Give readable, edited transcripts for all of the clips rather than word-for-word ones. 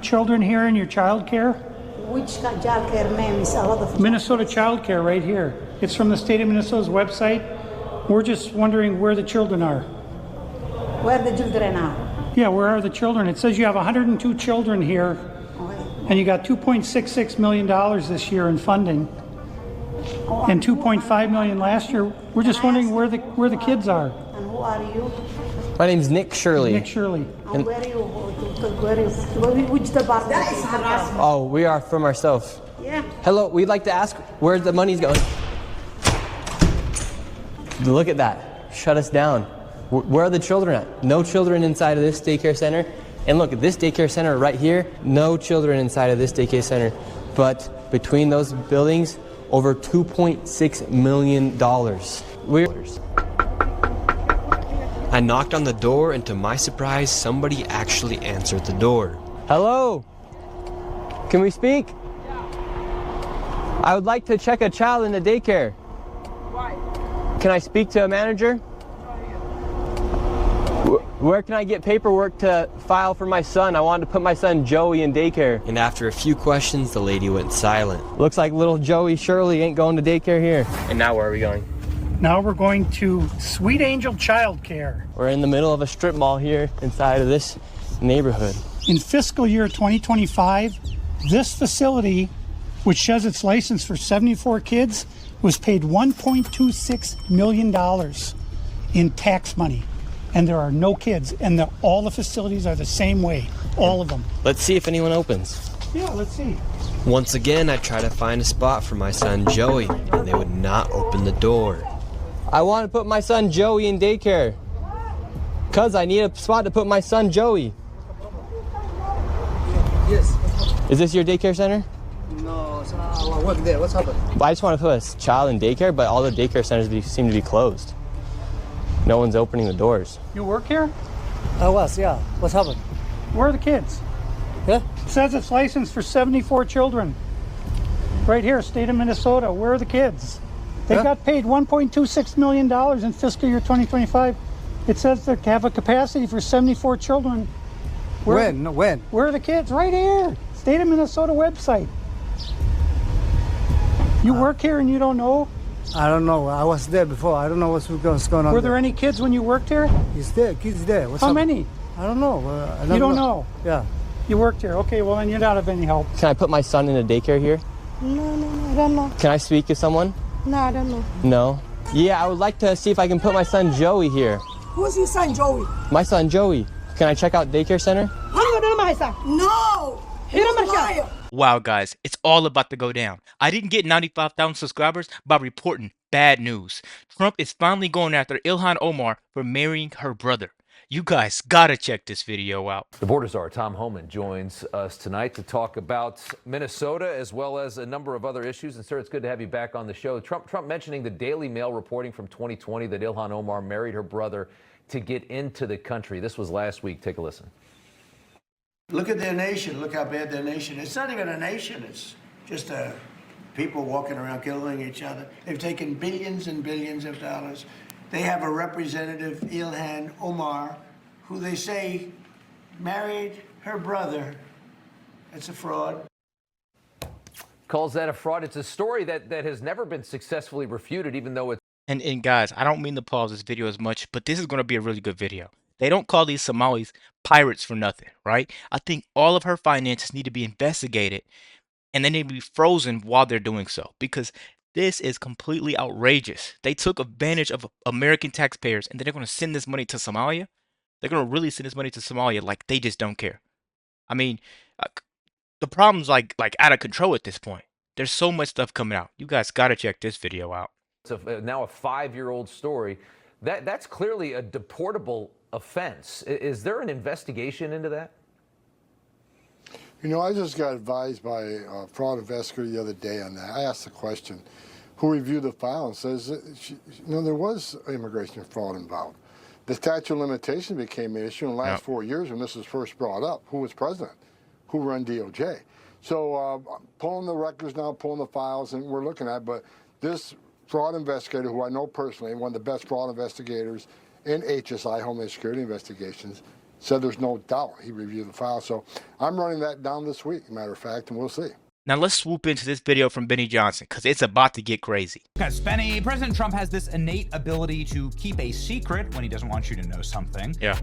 children here in your child care? Which child care, ma'am? Is a lot of Minnesota Childcare right here. It's from the state of Minnesota's website. We're just wondering where the children are. Where the children are? Yeah, where are the children? It says you have 102 children here, and you got $2.66 million this year in funding, and $2.5 million last year. We're just wondering where the kids are. And who are you? My name's Nick Shirley. Nick Shirley. And where are you? Which department? That is harassment. Oh, we are from ourselves. Yeah. Hello, we'd like to ask where the money's going. Look at that. Shut us down. Where are the children at? No children inside of this daycare center. And look at this daycare center right here. No children inside of this daycare center. But between those buildings, over $2.6 million. I knocked on the door, and to my surprise, somebody actually answered the door. Hello? Can we speak? I would like to check a child in the daycare. Why? Can I speak to a manager? Where can I get paperwork to file for my son? I wanted to put my son Joey in daycare. And after a few questions, the lady went silent. Looks like little Joey Shirley ain't going to daycare here. And now where are we going? Now we're going to Sweet Angel Childcare. We're in the middle of a strip mall here inside of this neighborhood. In fiscal year 2025, this facility, which has its license for 74 kids, was paid $1.26 million in tax money. And there are no kids, and all the facilities are the same way, all of them. Let's see if anyone opens. Yeah, let's see. Once again, I tried to find a spot for my son Joey, and they would not open the door. I want to put my son Joey in daycare. Cuz I need a spot to put my son Joey. Yes. Is this your daycare center? No, I work there. What's happened? I just want to put a child in daycare, but all the daycare centers seem to be closed. No one's opening the doors. You work here? I was, yeah. What's happened? Where are the kids? Yeah? It says it's licensed for 74 children. Right here, state of Minnesota. Where are the kids? They got paid $1.26 million in fiscal year 2025. It says they have a capacity for 74 children. When? Where are the kids? Right here. State of Minnesota website. You work here and you don't know? I don't know. I was there before. I don't know what's going on. Were there any kids when you worked here? He's there. Kids there. What's How happened? many? I don't know. You don't know? Yeah. You worked here. Okay, well then you're not of any help. Can I put my son in a daycare here? No, I don't know. Can I speak to someone? No, I don't know. No? Yeah, I would like to see if I can put my son Joey here. Who's your son, Joey? My son Joey. Can I check out daycare center? No! You're a liar! Wow, guys, it's all about to go down. I didn't get 95,000 subscribers by reporting bad news. Trump is finally going after Ilhan Omar for marrying her brother. You guys gotta check this video out. The Border Czar Tom Homan joins us tonight to talk about Minnesota as well as a number of other issues. And sir, it's good to have you back on the show. Trump mentioning the Daily Mail reporting from 2020 that Ilhan Omar married her brother to get into the country. This was last week. Take a listen. Look at their nation. Look how bad their nation is. It's not even a nation. It's just people walking around killing each other. They've taken billions and billions of dollars. They have a representative, Ilhan Omar, who they say married her brother. It's a fraud. Calls that a fraud. It's a story that has never been successfully refuted, even though it's... And guys, I don't mean to pause this video as much, but this is going to be a really good video. They don't call these Somalis pirates for nothing, right? I think all of her finances need to be investigated, and they need to be frozen while they're doing so, because this is completely outrageous. They took advantage of American taxpayers, and then they're going to send this money to Somalia. They're going to really send this money to Somalia like they just don't care. I mean, the problem's like out of control at this point. There's so much stuff coming out. You guys got to check this video out. It's now a 5-year-old story. That's clearly a deportable offense. Is there an investigation into that? You know, I just got advised by a fraud investigator the other day on that. I asked the question, who reviewed the file and says, there was immigration fraud involved. The statute of limitations became an issue in the last 4 years when this was first brought up. Who was president? Who ran DOJ? So pulling the records now, pulling the files, and we're looking at, but this fraud investigator, who I know personally, one of the best fraud investigators in HSI, Homeland Security Investigations, said there's no doubt he reviewed the file. So I'm running that down this week, matter of fact, and we'll see. Now let's swoop into this video from Benny Johnson, because it's about to get crazy. Because Benny, President Trump has this innate ability to keep a secret when he doesn't want you to know something. Yeah.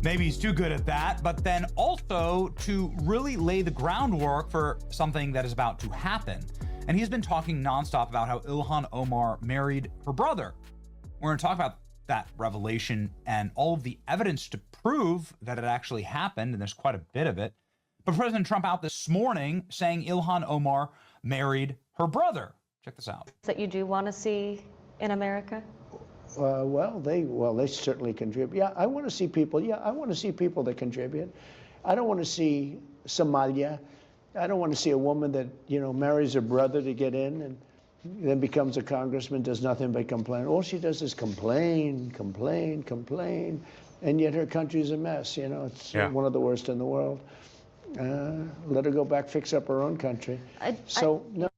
Maybe he's too good at that, but then also to really lay the groundwork for something that is about to happen. And he's been talking nonstop about how Ilhan Omar married her brother. We're going to talk about that revelation and all of the evidence to prove that it actually happened, and there's quite a bit of it. But President Trump out this morning saying Ilhan Omar married her brother. Check this out. That you do want to see in America? Well, they certainly contribute. Yeah, I want to see people. Yeah, I want to see people that contribute. I don't want to see Somalia. I don't want to see a woman that, you know, marries her brother to get in and then becomes a congressman, does nothing but complain. All she does is complain, complain, complain, and yet her country's a mess. You know, it's one of the worst in the world. Let her go back, fix up her own country. No.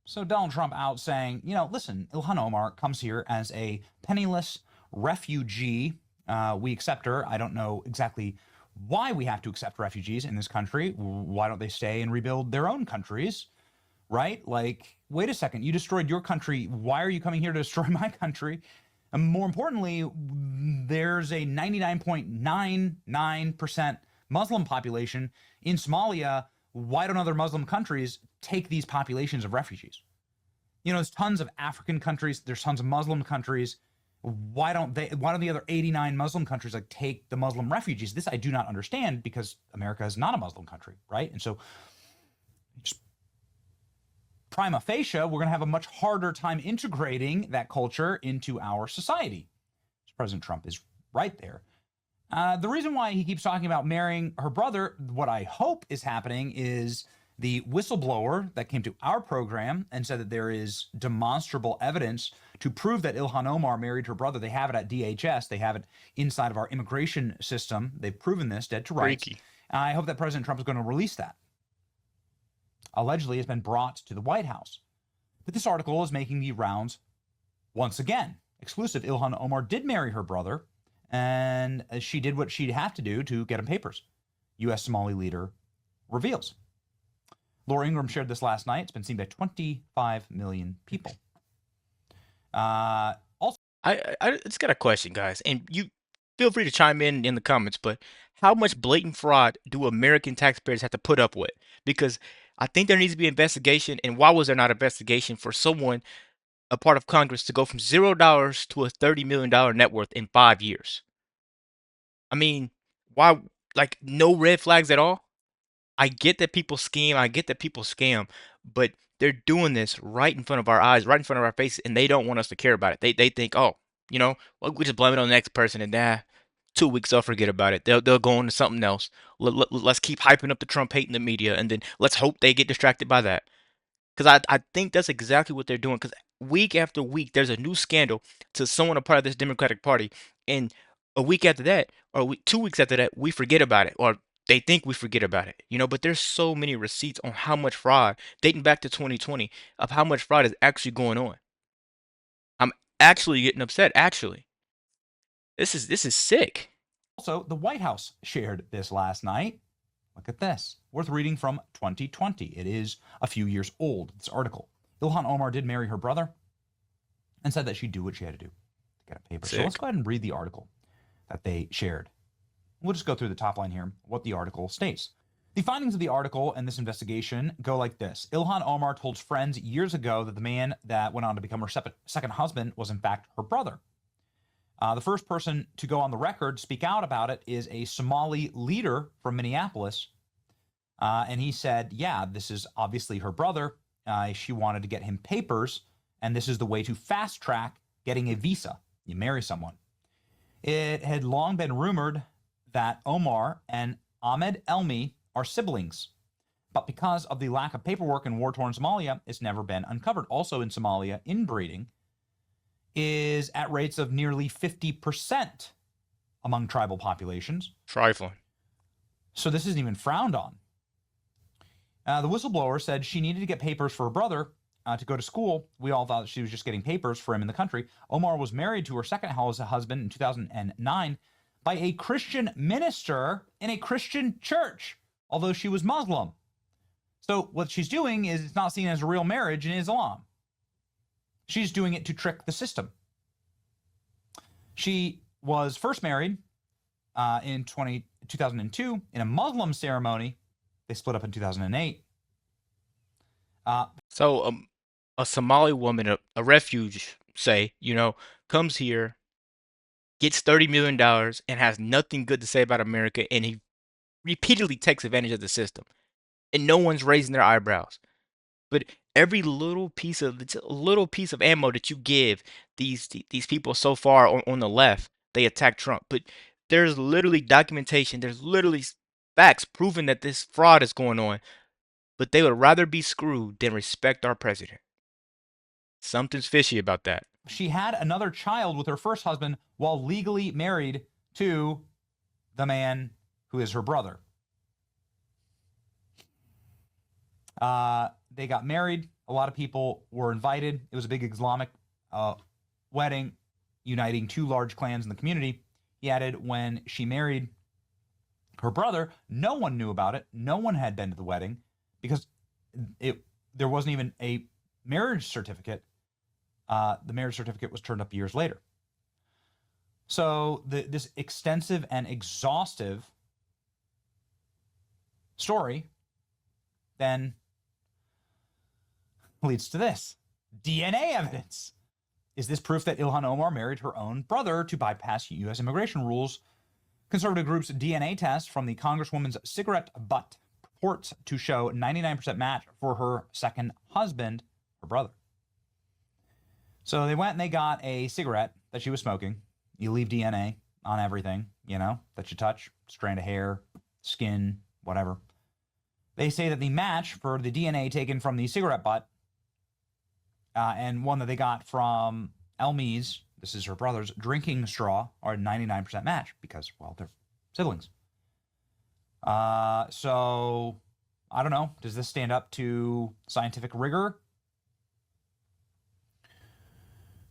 So Donald Trump out saying, you know, listen, Ilhan Omar comes here as a penniless refugee. We accept her. I don't know exactly why we have to accept refugees in this country. Why don't they stay and rebuild their own countries, right? Like, wait a second, you destroyed your country. Why are you coming here to destroy my country? And more importantly, there's a 99.99% Muslim population in Somalia. Why don't other Muslim countries take these populations of refugees? You know, there's tons of African countries, there's tons of Muslim countries. Why don't the other 89 Muslim countries like take the Muslim refugees? This I do not understand, because America is not a Muslim country, right? And so just prima facie, we're going to have a much harder time integrating that culture into our society. President Trump is right there. The reason why he keeps talking about marrying her brother, what I hope is happening is the whistleblower that came to our program and said that there is demonstrable evidence to prove that Ilhan Omar married her brother. They have it at DHS. They have it inside of our immigration system. They've proven this, dead to rights. I hope that President Trump is going to release that. Allegedly, it's been brought to the White House. But this article is making the rounds once again. Exclusive, Ilhan Omar did marry her brother, and she did what she'd have to do to get him papers. U.S. Somali leader reveals. Laura Ingraham shared this last night. It's been seen by 25 million people. Also, I just got a question, guys, and you feel free to chime in the comments, but how much blatant fraud do American taxpayers have to put up with? Because I think there needs to be investigation, and why was there not investigation for someone, a part of Congress, to go from $0 to a $30 million net worth in 5 years? I mean, why, like, no red flags at all? I get that people scheme, I get that people scam, but they're doing this right in front of our eyes, right in front of our faces, and they don't want us to care about it. They think, oh, you know, well, we just blame it on the next person, and 2 weeks they'll forget about it. They'll go on to something else. Let's keep hyping up the Trump hate in the media, and then let's hope they get distracted by that. Because I think that's exactly what they're doing. Because week after week, there's a new scandal to someone a part of this Democratic Party, and a week after that, or 2 weeks after that, we forget about it, or they think we forget about it, you know. But there's so many receipts on how much fraud, dating back to 2020, of how much fraud is actually going on. I'm actually getting upset. Actually, this is sick. Also, the White House shared this last night. Look at this. Worth reading from 2020. It is a few years old, this article. Ilhan Omar did marry her brother and said that she'd do what she had to do to get a paper. Sick. So let's go ahead and read the article that they shared. We'll just go through the top line here, what the article states. The findings of the article and this investigation go like this. Ilhan Omar told friends years ago that the man that went on to become her second husband was in fact her brother. The first person to go on the record, speak out about it, is a Somali leader from Minneapolis. And he said, yeah, this is obviously her brother. She wanted to get him papers, and this is the way to fast track getting a visa. You marry someone. It had long been rumored that Omar and Ahmed Elmi are siblings. But because of the lack of paperwork in war-torn Somalia, it's never been uncovered. Also in Somalia, inbreeding is at rates of nearly 50% among tribal populations. Trifling. So this isn't even frowned on. The whistleblower said she needed to get papers for her brother to go to school. We all thought she was just getting papers for him in the country. Omar was married to her second husband in 2009, by a Christian minister in a Christian church, although she was Muslim. So what she's doing is it's not seen as a real marriage in Islam. She's doing it to trick the system. She was first married in 2002 in a Muslim ceremony. They split up in 2008. So a Somali woman, a refuge, say, comes here, gets $30 million and has nothing good to say about America, and he repeatedly takes advantage of the system. And no one's raising their eyebrows. But every little piece of ammo that you give these people so far on the left, they attack Trump. But there's literally documentation, there's literally facts proving that this fraud is going on. But they would rather be screwed than respect our president. Something's fishy about that. She had another child with her first husband while legally married to the man who is her brother. They got married. A lot of people were invited. It was a big Islamic wedding, uniting two large clans in the community. He added, when she married her brother, no one knew about it. No one had been to the wedding because there wasn't even a marriage certificate. The marriage certificate was turned up years later. So this extensive and exhaustive story then leads to this. DNA evidence. Is this proof that Ilhan Omar married her own brother to bypass U.S. immigration rules? Conservative group's DNA test from the Congresswoman's cigarette butt purports to show 99% match for her second husband, her brother. So they went and they got a cigarette that she was smoking. You leave DNA on everything, that you touch, strand of hair, skin, whatever. They say that the match for the DNA taken from the cigarette butt and one that they got from Elmi's, this is her brother's, drinking straw, are 99% match because, well, they're siblings. So, I don't know. Does this stand up to scientific rigor?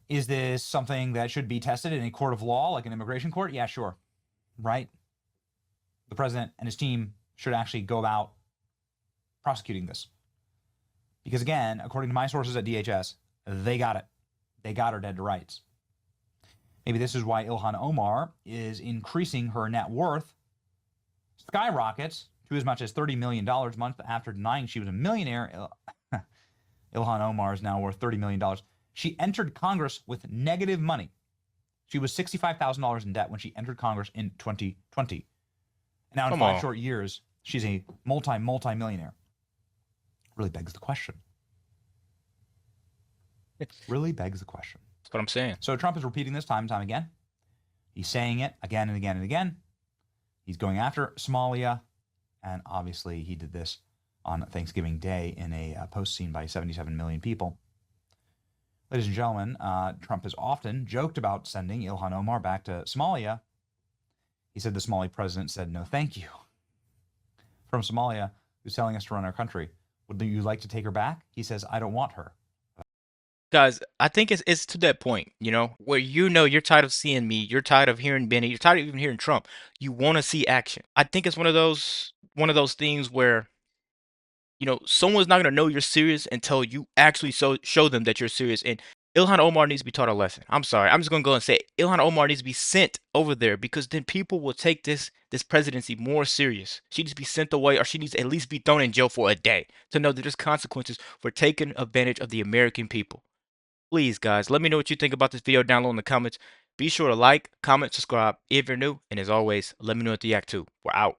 Is this something that should be tested in a court of law, like an immigration court? Yeah, sure. Right? The president and his team should actually go about prosecuting this. Because again, according to my sources at DHS, they got it. They got her dead to rights. Maybe this is why Ilhan Omar is increasing her net worth, skyrockets to as much as $30 million a month after denying she was a millionaire. Ilhan Omar is now worth $30 million. She entered Congress with negative money. She was $65,000 in debt when she entered Congress in 2020. And now in 5 short years, she's a multi-millionaire. Really begs the question. It really begs the question. That's what I'm saying. So Trump is repeating this time and time again. He's saying it again and again and again. He's going after Somalia. And obviously he did this on Thanksgiving Day in a post seen by 77 million people. Ladies and gentlemen, Trump has often joked about sending Ilhan Omar back to Somalia. He said the Somali president said, no, thank you. From Somalia, who's telling us to run our country. Would you like to take her back? He says, I don't want her. Guys, I think it's to that point, where you're tired of seeing me, you're tired of hearing Benny, you're tired of even hearing Trump. You want to see action. I think it's one of those things where, someone's not going to know you're serious until you actually show them that you're serious. And Ilhan Omar needs to be taught a lesson. I'm sorry. I'm just going to go and say Ilhan Omar needs to be sent over there because then people will take this presidency more serious. She needs to be sent away, or she needs to at least be thrown in jail for a day to know that there's consequences for taking advantage of the American people. Please, guys, let me know what you think about this video down below in the comments. Be sure to like, comment, subscribe if you're new. And as always, let me know what you react to. We're out.